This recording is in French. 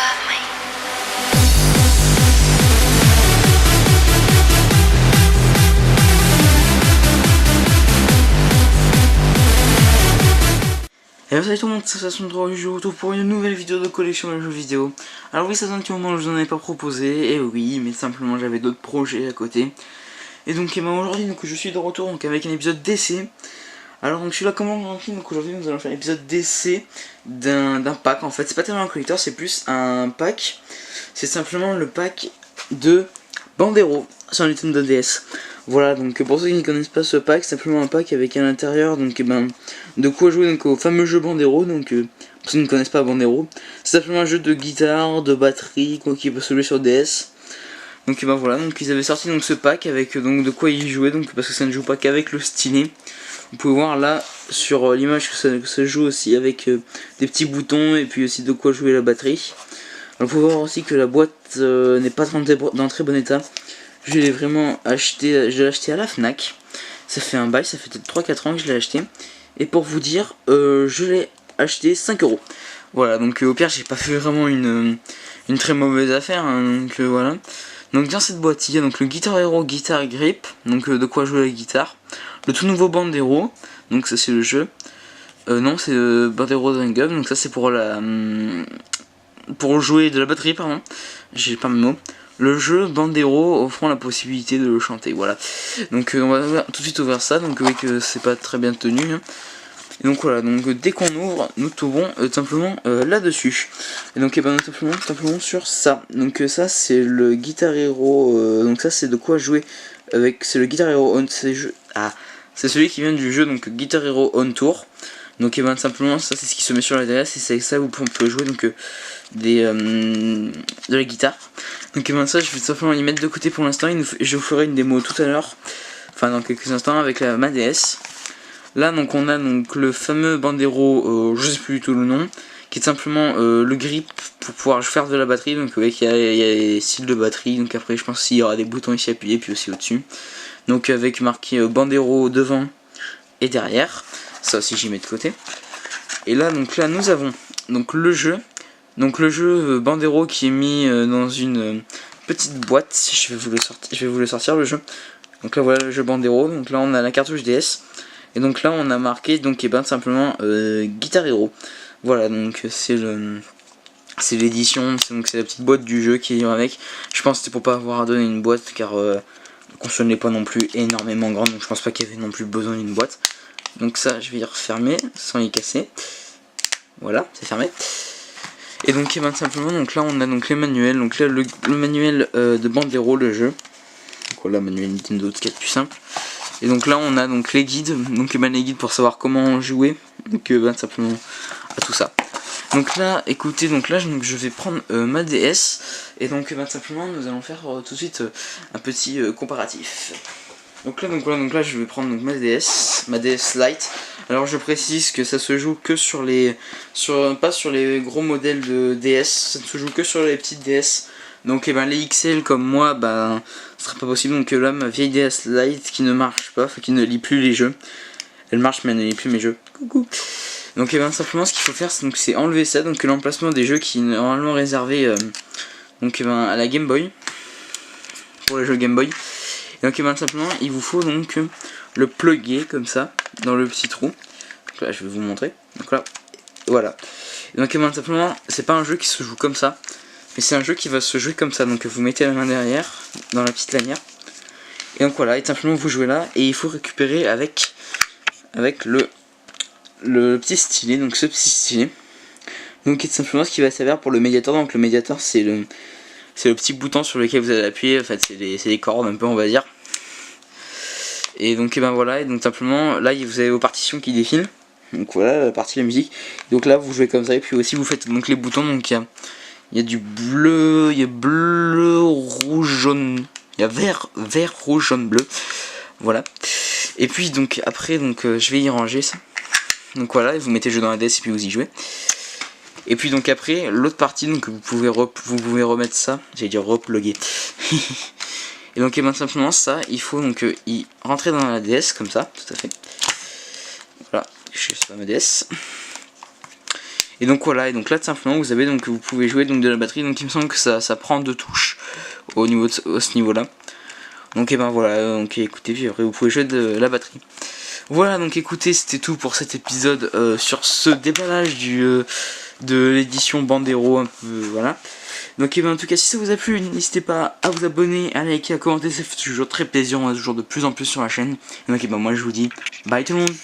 love me. Et salut tout le monde, c'est Sasson3, je vous retrouve pour une nouvelle vidéo de collection de jeux vidéo. Alors oui, ça fait un petit moment que je vous en avais pas proposé, et oui, mais simplement j'avais d'autres projets à côté. Et donc aujourd'hui, je suis de retour donc, avec un épisode d'essai. Alors donc je suis là comme gentil, donc aujourd'hui nous allons faire un épisode d'essai d'un pack. En fait, c'est pas tellement un collector, c'est plus un pack. C'est simplement le pack de Bandero sur Nintendo DS. Voilà, donc pour ceux qui ne connaissent pas ce pack, c'est simplement un pack avec à l'intérieur donc de quoi jouer donc au fameux jeu Bandero. Donc pour ceux qui ne connaissent pas Bandero, c'est simplement un jeu de guitare, de batterie, quoi, qui peut se jouer sur DS. Donc voilà, donc ils avaient sorti donc ce pack avec donc de quoi y jouer, donc parce que ça ne joue pas qu'avec le stylet. Vous pouvez voir là sur l'image que ça joue aussi avec des petits boutons et puis aussi de quoi jouer la batterie. Alors, vous pouvez voir aussi que la boîte n'est pas dans très bon état. Je l'ai vraiment acheté, je l'ai acheté à la Fnac. Ça fait un bail, ça fait peut-être 3-4 ans que je l'ai acheté. Et pour vous dire, je l'ai acheté 5 €. Voilà, donc au pire j'ai pas fait vraiment une très mauvaise affaire, hein, donc voilà. Donc dans cette boîte il y a donc le Guitar Hero Guitar Grip, donc de quoi jouer la guitare. Le tout nouveau Bandero, donc ça c'est le jeu. Non, c'est Bandero Drum Gun, donc ça c'est pour pour jouer de la batterie, pardon. J'ai pas mes mots. Le jeu Bandero offrant la possibilité de le chanter, voilà. Donc on va tout de suite ouvrir ça, donc oui que c'est pas très bien tenu. Hein. Et donc voilà, donc dès qu'on ouvre, nous trouvons simplement là-dessus. Et donc simplement sur ça. Donc ça c'est le Guitar Hero, donc ça c'est de quoi jouer avec, c'est le Guitar Hero On, c'est celui qui vient du jeu donc Guitar Hero On Tour. Donc simplement ça c'est ce qui se met sur la DS et c'est avec ça vous pouvez jouer donc de la guitare. Donc ça je vais simplement y mettre de côté pour l'instant, je vous ferai une démo tout à l'heure, enfin dans quelques instants avec ma DS. Là donc on a donc le fameux Bandero, je sais plus du tout le nom, qui est simplement le grip pour pouvoir faire de la batterie. Donc il y a des styles de batterie, donc après je pense qu'il y aura des boutons ici appuyés puis aussi au dessus. Donc avec marqué Bandero devant et derrière, ça aussi j'y mets de côté. Et là donc là nous avons donc le jeu Bandero qui est mis dans une petite boîte. Je vais vous le sortir le jeu. Donc là voilà le jeu Bandero, donc là on a la cartouche DS. Et donc là on a marqué donc simplement Guitar Hero. Voilà, donc c'est l'édition, c'est la petite boîte du jeu qui est avec. Je pense que c'était pour pas avoir à donner une boîte car la console n'est pas non plus énormément grande, donc je pense pas qu'il y avait non plus besoin d'une boîte. Donc ça je vais y refermer sans y casser. Voilà, c'est fermé. Et donc simplement donc là on a donc les manuels, donc là le manuel de Bandero le jeu. Donc voilà, manuel Nintendo de 4 plus simple. Et donc là on a donc les guides, donc les guides pour savoir comment jouer, donc simplement à tout ça. Donc là écoutez, donc là je vais prendre ma DS et donc simplement nous allons faire tout de suite un petit comparatif. Donc là je vais prendre donc ma DS Lite. Alors je précise que ça se joue que sur pas sur les gros modèles de DS, ça ne se joue que sur les petites DS. Donc les XL comme moi, ce sera pas possible. Donc là ma vieille DS Lite qui ne marche pas, enfin qui ne lit plus les jeux. Elle marche mais elle ne lit plus mes jeux. Coucou. Donc simplement ce qu'il faut faire c'est enlever ça, donc l'emplacement des jeux qui est normalement réservé à la Game Boy, pour les jeux Game Boy. Et donc simplement il vous faut donc le plugger comme ça dans le petit trou. Donc là je vais vous montrer. Donc là voilà. Et donc simplement c'est pas un jeu qui se joue comme ça, mais c'est un jeu qui va se jouer comme ça. Donc vous mettez la main derrière dans la petite lanière. Et donc voilà, et simplement vous jouez là et il faut récupérer avec le petit stylet, donc ce petit stylet. Donc c'est simplement ce qui va servir pour le médiator. Donc le médiator c'est le petit bouton sur lequel vous allez appuyer, en fait c'est les cordes un peu on va dire. Et donc voilà, et donc simplement là vous avez vos partitions qui défilent. Donc voilà la partie de la musique. Donc là vous jouez comme ça et puis aussi vous faites donc les boutons. Donc il y a du bleu, il y a bleu, rouge, jaune, il y a vert, rouge, jaune, bleu. Voilà. Et puis donc après je vais y ranger ça. Donc voilà, vous mettez le jeu dans la DS et puis vous y jouez. Et puis donc après l'autre partie, donc vous pouvez remettre ça, j'allais dire reploguer. Et donc simplement ça, il faut donc y rentrer dans la DS comme ça, tout à fait. Voilà, je suis sur ma DS. Et donc voilà, et donc là tout simplement vous avez donc vous pouvez jouer donc de la batterie, donc il me semble que ça prend 2 touches au niveau de ce niveau là. Donc et ben voilà, donc écoutez, puis après vous pouvez jouer de la batterie. Voilà, donc écoutez, c'était tout pour cet épisode sur ce déballage de l'édition Bandero un peu, voilà. Donc et ben, en tout cas, si ça vous a plu, n'hésitez pas à vous abonner, à liker, à commenter, ça fait toujours très plaisir, on a toujours de plus en plus sur la chaîne. Et donc et ben moi je vous dis bye tout le monde.